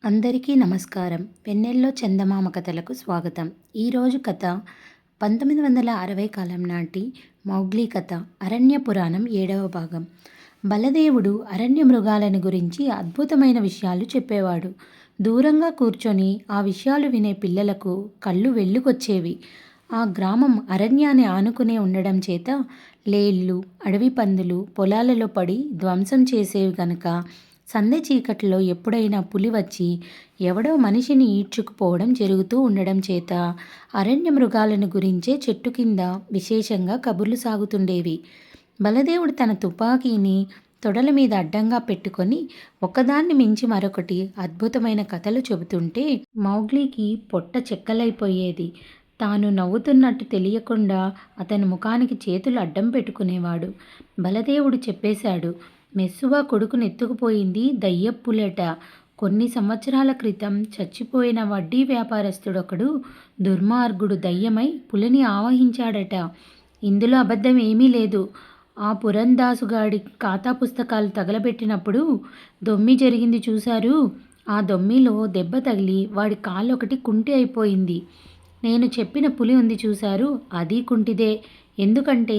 అందరికీ నమస్కారం. వెన్నెల్లో చందమామ కథలకు స్వాగతం. ఈరోజు కథ 1960 కాలం నాటి మౌగ్లీ కథ అరణ్య పురాణం 7వ భాగం. బలదేవుడు అరణ్య మృగాలను గురించి అద్భుతమైన విషయాలు చెప్పేవాడు. దూరంగా కూర్చొని ఆ విషయాలు వినే పిల్లలకు కళ్ళు వెళ్ళుకొచ్చేవి. ఆ గ్రామం అరణ్యాన్ని ఆనుకునే ఉండడం చేత లేళ్ళు, అడవి పందులు పొలాలలో పడి ధ్వంసం చేసేవి గనక సందె చీకట్లో ఎప్పుడైనా పులి వచ్చి ఎవడో మనిషిని ఈడ్చుకుపోవడం జరుగుతూ ఉండడం చేత అరణ్య మృగాలను గురించే చెట్టు కింద విశేషంగా కబుర్లు సాగుతుండేవి. బలదేవుడు తన తుపాకీని తొడల మీద అడ్డంగా పెట్టుకొని ఒకదాన్ని మించి మరొకటి అద్భుతమైన కథలు చెబుతుంటే మౌగ్లీకి పొట్ట చెక్కలైపోయేది. తాను నవ్వుతున్నట్టు తెలియకుండా అతని ముఖానికి చేతులు అడ్డం పెట్టుకునేవాడు. బలదేవుడు చెప్పేశాడు, మెస్సువా కొడుకును ఎత్తుకుపోయింది దయ్యపులట. కొన్ని సంవత్సరాల క్రితం చచ్చిపోయిన వడ్డీ వ్యాపారస్తుడొకడు దుర్మార్గుడు దయ్యమై పులిని ఆవహించాడట. ఇందులో అబద్ధం ఏమీ లేదు. ఆ పురందాసుగాడి ఖాతా పుస్తకాలు తగలబెట్టినప్పుడు దొమ్మి జరిగింది చూశారు. ఆ దొమ్మిలో దెబ్బ తగిలి వాడి కాళ్ళొకటి కుంటి అయిపోయింది. నేను చెప్పిన పులి ఉంది చూశారు, అది కుంటిదే. ఎందుకంటే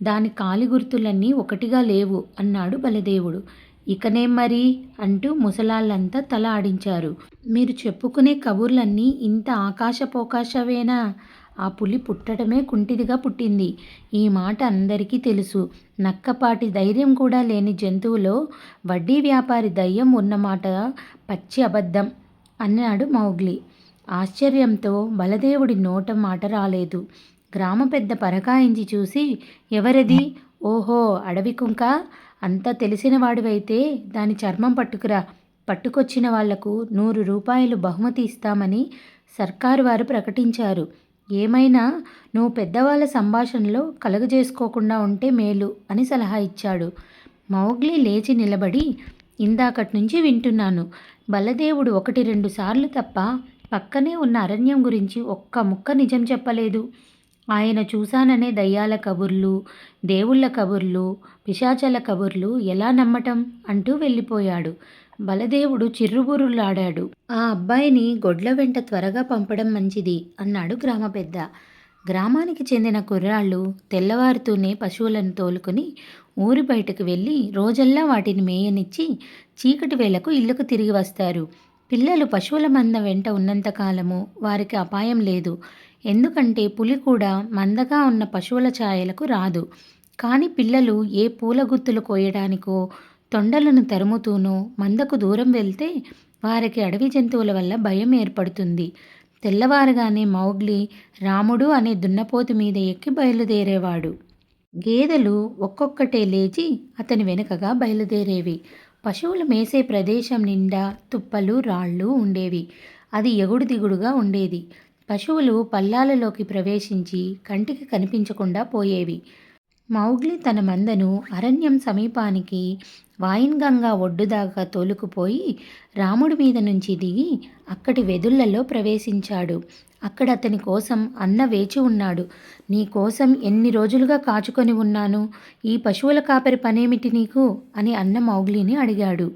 దాని కాలి గుర్తులన్నీ ఒకటిగా లేవు అన్నాడు బలదేవుడు. ఇకనేం మరి అంటూ ముసలాళ్ళంతా తల ఆడించారు. మీరు చెప్పుకునే కబుర్లన్నీ ఇంత ఆకాశపోకాశవేనా? ఆ పులి పుట్టడమే కుంటిదిగా పుట్టింది. ఈ మాట అందరికీ తెలుసు. నక్కపాటి ధైర్యం కూడా లేని జంతువులో వడ్డీ వ్యాపారి దయ్యం ఉన్నమాట పచ్చి అబద్ధం అన్నాడు మౌగ్లీ. ఆశ్చర్యంతో బలదేవుడి నోట మాట రాలేదు. గ్రామ పెద్ద పరకాయించి చూసి, ఎవరది? ఓహో, అడవి కుంక. అంతా తెలిసిన వాడివైతే దాని చర్మం పట్టుకురా. పట్టుకొచ్చిన వాళ్లకు 100 రూపాయలు బహుమతి ఇస్తామని సర్కారు వారు ప్రకటించారు. ఏమైనా నువ్వు పెద్దవాళ్ళ సంభాషణలో కలుగజేసుకోకుండా ఉంటే మేలు అని సలహా ఇచ్చాడు. మౌగ్లీ లేచి నిలబడి, ఇందాకటి నుంచి వింటున్నాను. బలదేవుడు 1-2 సార్లు తప్ప పక్కనే ఉన్న అరణ్యం గురించి ఒక్క ముక్క నిజం చెప్పలేదు. ఆయన చూశాననే దయ్యాల కబుర్లు, దేవుళ్ళ కబుర్లు, పిశాచాల కబుర్లు ఎలా నమ్మటం అంటూ వెళ్ళిపోయాడు. బలదేవుడు చిర్రుబుర్రులాడాడు. ఆ అబ్బాయిని గొడ్ల వెంట త్వరగా పంపడం మంచిది అన్నాడు గ్రామ పెద్ద. గ్రామానికి చెందిన కుర్రాళ్ళు తెల్లవారుతూనే పశువులను తోలుకుని ఊరి బయటకు వెళ్ళి రోజల్లా వాటిని మేయనిచ్చి చీకటి వేళకు ఇళ్లకు తిరిగి వస్తారు. పిల్లలు పశువుల మంద వెంట ఉన్నంతకాలము వారికి అపాయం లేదు. ఎందుకంటే పులి కూడా మందగా ఉన్న పశువుల ఛాయలకు రాదు. కానీ పిల్లలు ఏ పూల గుత్తులు కోయడానికో తొండలను తరుముతూనో మందకు దూరం వెళ్తే వారికి అడవి జంతువుల వల్ల భయం ఏర్పడుతుంది. తెల్లవారగానే మౌగ్లీ రాముడు అనే దున్నపోతు మీద ఎక్కి బయలుదేరేవాడు. గేదెలు ఒక్కొక్కటే లేచి అతని వెనుకగా బయలుదేరేవి. పశువులు మేసే ప్రదేశం నిండా తుప్పలు రాళ్ళు ఉండేవి. అది ఎగుడు దిగుడుగా ఉండేది. పశువులు పల్లాలలోకి ప్రవేశించి కంటికి కనిపించకుండా పోయేవి. మౌగ్లీ తన మందను అరణ్యం సమీపానికి వాయిన్గంగా ఒడ్డు దాకా తోలుకుపోయి రాముడి మీద నుంచి దిగి అక్కడి వెదుళ్లలో ప్రవేశించాడు. అక్కడ అతని కోసం అన్న వేచి ఉన్నాడు. నీ కోసం ఎన్ని రోజులుగా కాచుకొని ఉన్నాను. ఈ పశువుల కాపరి పనేమిటి నీకు అని అన్న మౌగ్లీని అడిగాడు.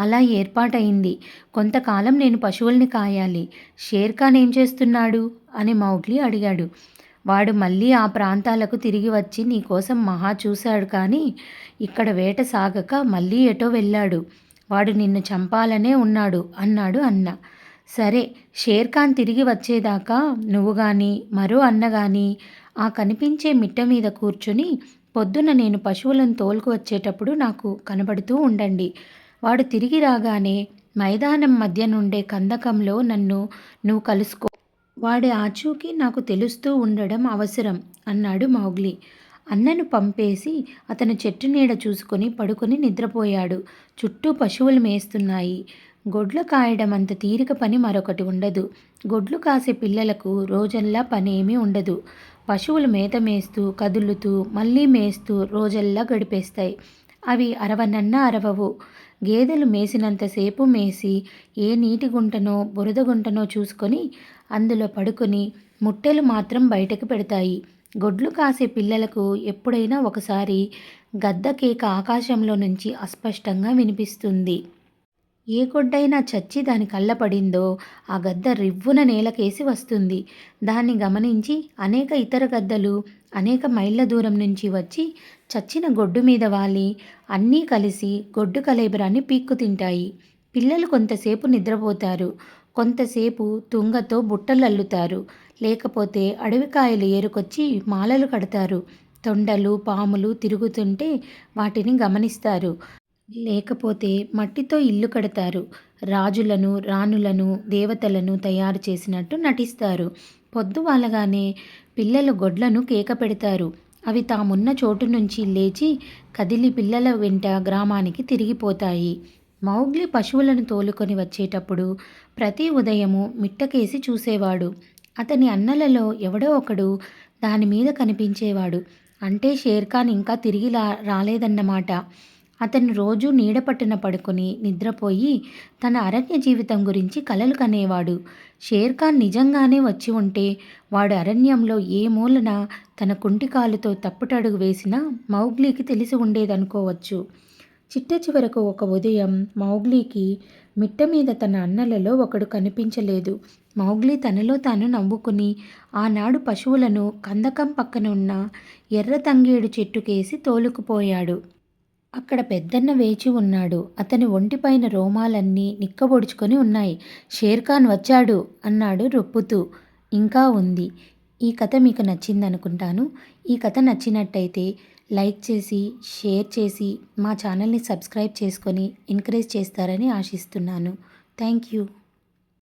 అలా ఏర్పాటయింది. కొంతకాలం నేను పశువుల్ని కాయాలి. షేర్ఖాన్ ఏం చేస్తున్నాడు అని మౌగ్లీ అడిగాడు. వాడు మళ్ళీ ఆ ప్రాంతాలకు తిరిగి వచ్చి నీకోసం మహా చూశాడు, కానీ ఇక్కడ వేట సాగక మళ్ళీ ఎటో వెళ్ళాడు. వాడు నిన్ను చంపాలనే ఉన్నాడు అన్నాడు అన్న. సరే, షేర్ఖాన్ తిరిగి వచ్చేదాకా నువ్వు కానీ మరో అన్న కానీ ఆ కనిపించే మిట్ట మీద కూర్చుని పొద్దున నేను పశువులను తోలుకు వచ్చేటప్పుడు నాకు కనబడుతూ ఉండండి. వాడు తిరిగి రాగానే మైదానం మధ్య నుండే కందకంలో నన్ను నువ్వు కలుసుకో. వాడి ఆచూకీ నాకు తెలుస్తూ ఉండడం అవసరం అన్నాడు మౌగ్లీ. అన్నను పంపేసి అతను చెట్టు నీడ చూసుకొని పడుకొని నిద్రపోయాడు. చుట్టూ పశువులు మేస్తున్నాయి. గొడ్లు కాయడం అంత తీరిక పని మరొకటి ఉండదు. గొడ్లు కాసే పిల్లలకు రోజల్లా పనేమీ ఉండదు. పశువులు మేత మేస్తూ కదులుతూ మళ్ళీ మేస్తూ రోజల్లా గడిపేస్తాయి. అవి అరవనన్నా అరవవు. గేదెలు మేసినంతసేపు మేసి ఏ నీటి గుంటనో బురద గుంటనో చూసుకొని అందులో పడుకొని ముట్టెలు మాత్రం బయటకు పెడతాయి. గొడ్లు కాసే పిల్లలకు ఎప్పుడైనా ఒకసారి గద్ద కేక ఆకాశంలో నుంచి అస్పష్టంగా వినిపిస్తుంది. ఏ గొడ్డైనా చచ్చి దాని కళ్ళ పడిందో ఆ గద్ద రివ్వున నేలకేసి వస్తుంది. దాన్ని గమనించి అనేక ఇతర గద్దలు అనేక మైళ్ళ దూరం నుంచి వచ్చి చచ్చిన గొడ్డు మీద వాలి అన్నీ కలిసి గొడ్డు కళేబరాన్ని పీక్కు తింటాయి. పిల్లలు కొంతసేపు నిద్రపోతారు. కొంతసేపు తుంగతో బుట్టలల్లుతారు. లేకపోతే అడవికాయలు ఏరుకొచ్చి మాలలు కడతారు. తొండలు, పాములు తిరుగుతుంటే వాటిని గమనిస్తారు. లేకపోతే మట్టితో ఇల్లు కడతారు. రాజులను, రాణులను, దేవతలను తయారు చేసినట్టు నటిస్తారు. పొద్దువాలగానే పిల్లలు గొడ్లను కేక పెడతారు. అవి తామున్న చోటు నుంచి లేచి కదిలి పిల్లల వెంట గ్రామానికి తిరిగిపోతాయి. మౌగ్లి పశువులను తోలుకొని వచ్చేటప్పుడు ప్రతి ఉదయము మిట్టకేసి చూసేవాడు. అతని అన్నలలో ఎవడో ఒకడు దానిమీద కనిపించేవాడు. అంటే షేర్ఖాన్ ఇంకా తిరిగి రాలేదన్నమాట. అతను రోజూ నీడపట్టున పడుకొని నిద్రపోయి తన అరణ్య జీవితం గురించి కలలు కనేవాడు. షేర్ఖాన్ నిజంగానే వచ్చి ఉంటే వాడు అరణ్యంలో ఏ మూలన తన కుంటికాలుతో తప్పుటడుగు వేసినా మౌగ్లీకి తెలిసి ఉండేదనుకోవచ్చు. చిట్ట చివరకు ఒక ఉదయం మౌగ్లీకి మిట్ట మీద తన అన్నలలో ఒకడు కనిపించలేదు. మౌగ్లీ తనలో తాను నవ్వుకుని ఆనాడు పశువులను కందకం పక్కన ఉన్న ఎర్ర తంగేడు చెట్టుకేసి తోలుకుపోయాడు. అక్కడ పెద్దన్న వేచి ఉన్నాడు. అతని ఒంటిపైన రోమాలన్నీ నిక్కబొడుచుకొని ఉన్నాయి. షేర్ఖాన్ వచ్చాడు అన్నాడు రొప్పుతూ. ఇంకా ఉంది. ఈ కథ మీకు నచ్చిందనుకుంటాను. ఈ కథ నచ్చినట్టయితే లైక్ చేసి, షేర్ చేసి మా ఛానల్ని సబ్స్క్రైబ్ చేసుకొని ఎంకరేజ్ చేస్తారని ఆశిస్తున్నాను. Thank you.